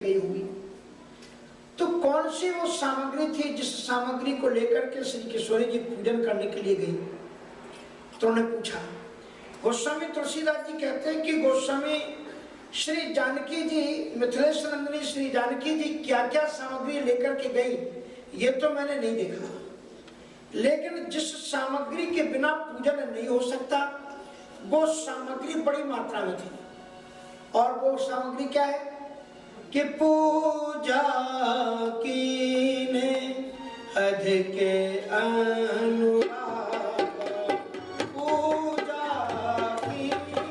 गई होगी। तो कौन सी वो सामग्री थी जिस सामग्री को लेकर के श्री किशोरी जी पूजन करने के लिए गई? तो उन्होंने पूछा। गोस्वामी तुलसीदास जी कहते हैं कि गोस्वामी श्री जानकी जी, मिथिलेश नंदिनी श्री जानकी जी क्या क्या सामग्री लेकर के गई ये तो मैंने नहीं देखा, लेकिन जिस सामग्री के बिना पूजन नहीं हो सकता वो सामग्री बड़ी मात्रा में थी। और वो सामग्री क्या है कि पूजा कीने अधिक अनुराग, पूजा कीने,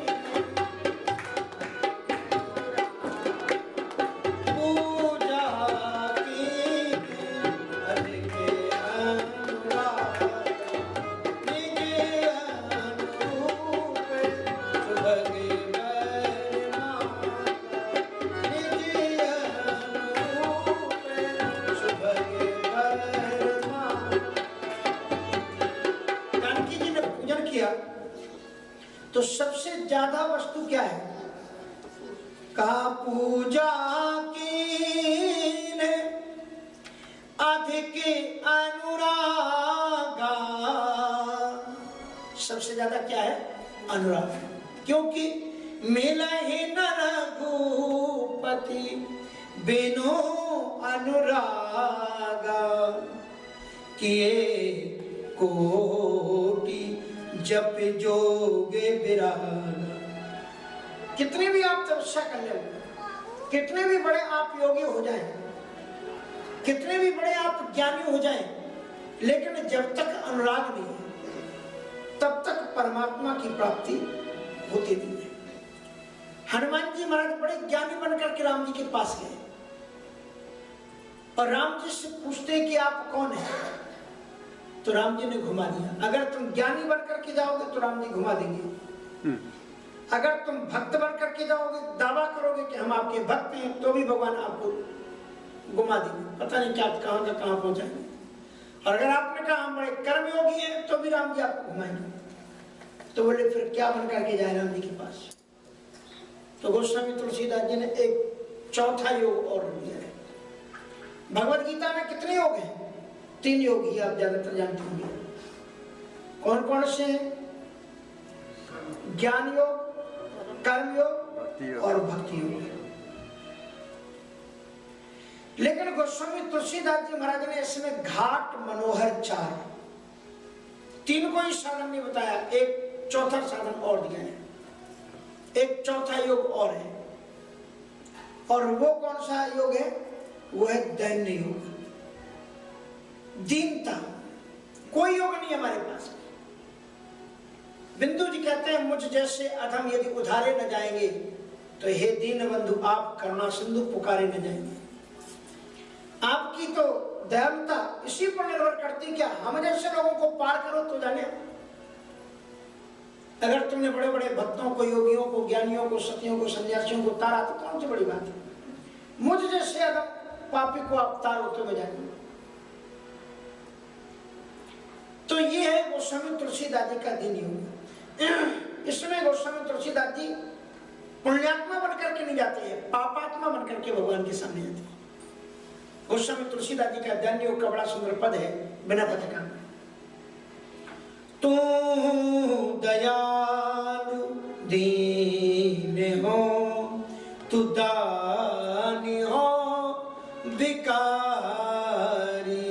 पूजा कीने अधिक अनुराग, निज अनुरूप सुभगे तो सबसे ज्यादा वस्तु क्या है? का पूजा कीने अधिक अनुरागा। सबसे ज्यादा क्या है? अनुराग। क्योंकि मिलहि न रघुपति बिनु अनुरागा, किए कोटि जप जोगे विरागा। कितने भी आप तपस्या कर ले, कितने भी बड़े आप योगी हो जाएं, कितने भी बड़े आप ज्ञानी हो जाएं, लेकिन जब तक अनुराग नहीं है तब तक परमात्मा की प्राप्ति होती नहीं है। हनुमान जी महाराज बड़े ज्ञानी बनकर के राम जी के पास गए और राम जी से पूछते कि आप कौन हैं? तो राम जी ने घुमा दिया। अगर तुम ज्ञानी बनकर के जाओगे तो राम जी घुमा देंगे, अगर तुम भक्त बनकर के जाओगे, दावा करोगे कि हम आपके भक्त हैं, तो भी भगवान आपको घुमा देंगे, पता नहीं क्या कहां का कहां पहुंचाएंगे। और अगर आपने कहा हम बड़े कर्मयोगी हैं तो भी राम जी आपको घुमाएंगे। तो बोले फिर क्या बन करके जाए राम जी के पास? तो गोस्वामी तुलसीदास जी ने एक चौथा योग और दिया है। भगवद गीता में कितने योग हैं? 3 योग ही आप ज्यादातर जानते होंगे। कौन कौन से? ज्ञान योग, कर्म योग और भक्ति योग। लेकिन गोस्वामी तुलसीदास जी महाराज ने इसमें घाट मनोहर 4, 3 को ही साधन नहीं बताया, एक चौथा साधन और दिया है, एक चौथा योग और है। और वो कौन सा योग है? वो है दैन्य योग, दीनता। कोई योग नहीं हमारे पास। बिंदु जी कहते हैं मुझ जैसे अधम यदि उधारे न जाएंगे तो हे दीन बंधु आप करुणा सिंधु पुकारे न जाएंगे। आपकी तो दयालुता इसी पर निर्भर करती क्या हम जैसे लोगों को पार करो तो जाने। अगर तुमने बड़े बड़े भक्तों को, योगियों को, ज्ञानियों को, सतियों को, सन्यासियों को तारा तो कौन सी बड़ी बात है? मुझ जैसे अधम पापी को आप तारो तो मैं जाएंगे। तो ये है गोस्वामी तुलसीदास जी का दीन योग। इसमें गोस्वामी तुलसीदास जी पुण्यात्मा बनकर के नहीं जाते हैं, पापात्मा बनकर के भगवान के सामने जाते हैं। गोस्वामी तुलसीदास जी का दैन्य योग का बड़ा सुंदर पद है, बिना पद का। तू दयालु दीन हो, तू दानी हो भिखारी,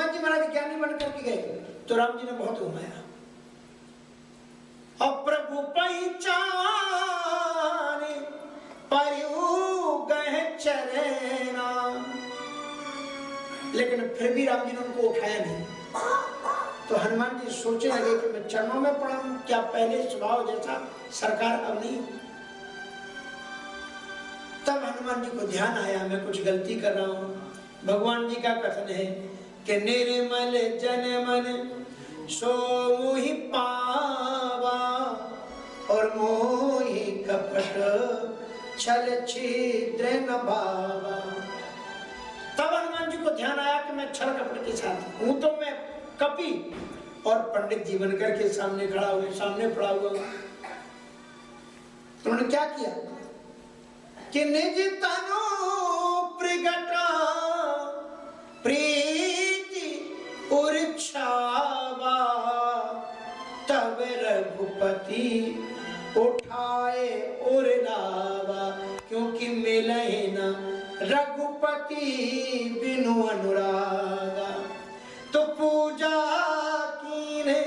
हनुमान जी महाराज ज्ञानी बन करके गए तो राम जी ने बहुत घुमाया। और प्रभु पहचान परयु गए चरना, लेकिन फिर भी राम जी ने उनको उठाया नहीं। तो हनुमान जी सोचने लगे कि मैं चरणों में पड़ा हूं, क्या पहले स्वभाव जैसा सरकार अब नहीं। तब हनुमान जी को ध्यान आया मैं कुछ गलती कर रहा हूं। भगवान जी का कथन है कि निर्मल जन मन सो मोहि पावा और मोहि कपट छल छिद्र न भावा। तब हनुमान जी को ध्यान आया कि मैं छल कपट के साथ हूं, तो मैं कपि और पंडित जी बनकर के सामने खड़ा हुआ, सामने पड़ा हुआ। तो उन्होंने क्या किया कि निज तनु प्रगटा प्रीति उर्छावा, तब रघुपति उठाए और लावा। क्योंकि मिलहि न रघुपति बिनु अनुरागा, तो पूजा कीन्हे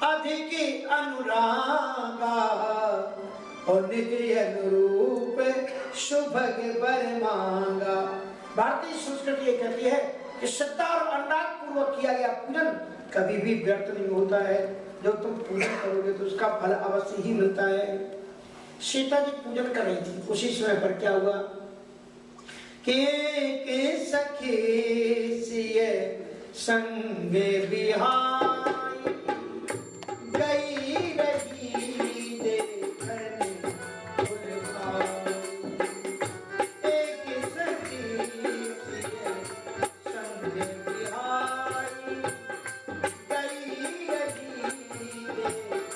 अधिक अनुरागा और निज अनुरूप सुभग वर मांगा। भारतीय संस्कृति ये कहती है कि श्रद्धा और अनुराग पूर्वक किया गया पूजन कभी भी व्यर्थ नहीं होता है। जब तुम पूजन करोगे तो उसका फल अवश्य ही मिलता है। सीता जी पूजन कर रही थी, उसी समय पर क्या हुआ के सखी सिए संग बिहाई गई रही देखन फुलवाई। एक सखी सिए संग बिहाई गई रही देखन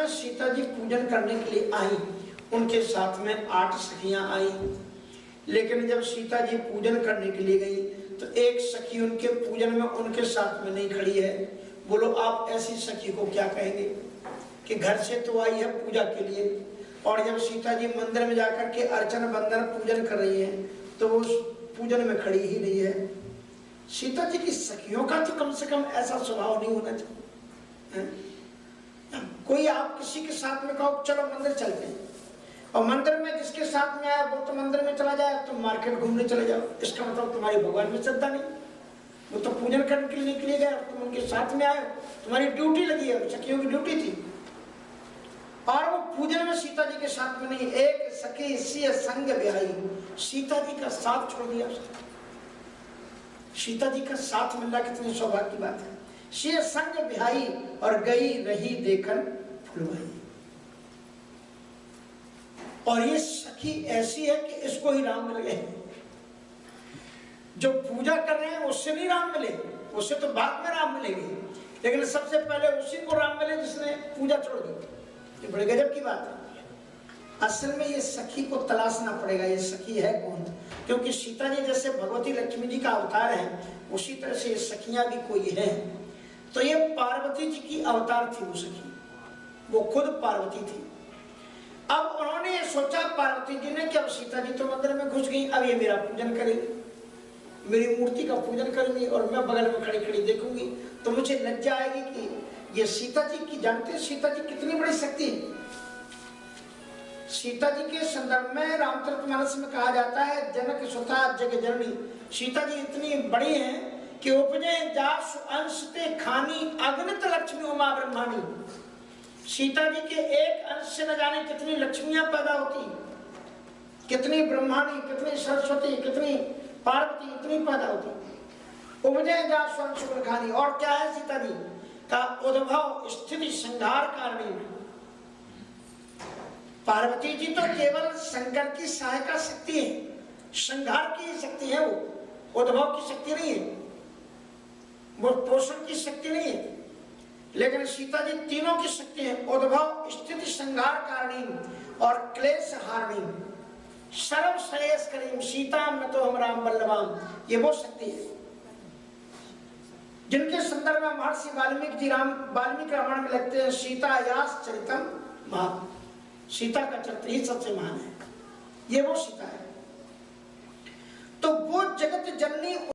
सीता जी पूजन करने के लिए आई, उनके साथ में 8 सखियां आई। लेकिन जब सीता जी पूजन करने के लिए गई तो एक सखी उनके पूजन में उनके साथ में नहीं खड़ी है। बोलो आप ऐसी सखी को क्या कहेंगे कि घर से तो आई है पूजा के लिए, और जब सीता जी मंदिर में जाकर के अर्चन बंदन पूजन कर रही है तो वो पूजन में खड़ी ही नहीं है। सीता जी की सखियों का तो कम से कम ऐसा स्वभाव नहीं होना चाहिए। कोई आप किसी के साथ में कहो चलो मंदिर चलते हैं, और मंदिर में जिसके साथ में आया वो तो मंदिर में चला जाए, तुम मार्केट घूमने चले जाओ, इसका मतलब तुम्हारी भगवान में श्रद्धा नहीं। वो तो पूजन करने के लिए निकले गए, तुम उनके साथ में आए, तुम्हारी ड्यूटी लगी है, सखियों की ड्यूटी थी। और वो पूजन में सीता जी के साथ में नहीं। एक सखी सिय संग बिहाई, सीता जी का साथ छोड़ दिया। सीता जी का साथ मिलना कितनी सौभाग्य की बात है। सिय संग बिहाई और गई रही देखन फुलवाई। और ये सखी ऐसी है कि इसको ही राम मिल गए। जो पूजा कर रहे हैं उससे नहीं राम मिले, उससे तो बाद में राम मिलेंगे, लेकिन सबसे पहले उसी को राम मिले जिसने पूजा छोड़ दी। ये बड़े गजब की बात है। असल में ये सखी को तलाशना पड़ेगा, ये सखी है कौन। क्योंकि सीता जी जैसे भगवती लक्ष्मी जी का अवतार है, उसी तरह से ये सखियां भी कोई है। तो ये पार्वती जी की अवतार थी वो सखी, वो खुद पार्वती थी। अब उन्होंने ये सोचा पार्वती जी ने कि अब सीता जी तो मंदिर में घुस गई, अब ये मेरा पूजन करेगी, मेरी मूर्ति का पूजन करेंगी, और मैं बगल में खड़ी खड़ी देखूंगी तो मुझे लज्जा आएगी कि ये सीता जी की। जानते हैं सीता जी कितनी बड़ी शक्ति है। सीता जी के संदर्भ में रामचरितमानस में कहा जाता है जनक सुता जग जननी। सीता जी इतनी बड़ी हैं कि उपजे जासु अंश ते खानी अगणित लक्ष्मी उमा ब्रह्माणी। सीता जी के एक अंश से न जाने कितनी लक्ष्मियां पैदा होती, कितनी ब्रह्माणी, कितनी सरस्वती, कितनी पार्वती इतनी पैदा होती, उपजे जा स्वर्ण शुक्र खानी। और क्या है सीता जी का उद्भव स्थिति संहार कारिणी। पार्वती जी तो केवल शंकर की सहायता शक्ति है, संहार की शक्ति है, वो उद्भव की शक्ति नहीं है, वो पोषण की शक्ति नहीं है। लेकिन सीता जी तीनों की शक्ति है, उद्भव स्थिति संहार कारिणी और क्लेश हारिणी, सर्व श्रेयस करीम सीता में तो हम राम बल्लभाम, ये वो शक्ति है जिनके संदर्भ में महर्षि वाल्मीकि जी वाल्मीकि रामायण में लिखते हैं सीता यास चरितम महान। सीता का चरित्र ही सबसे महान है, ये वो सीता है। तो वो जगत जननी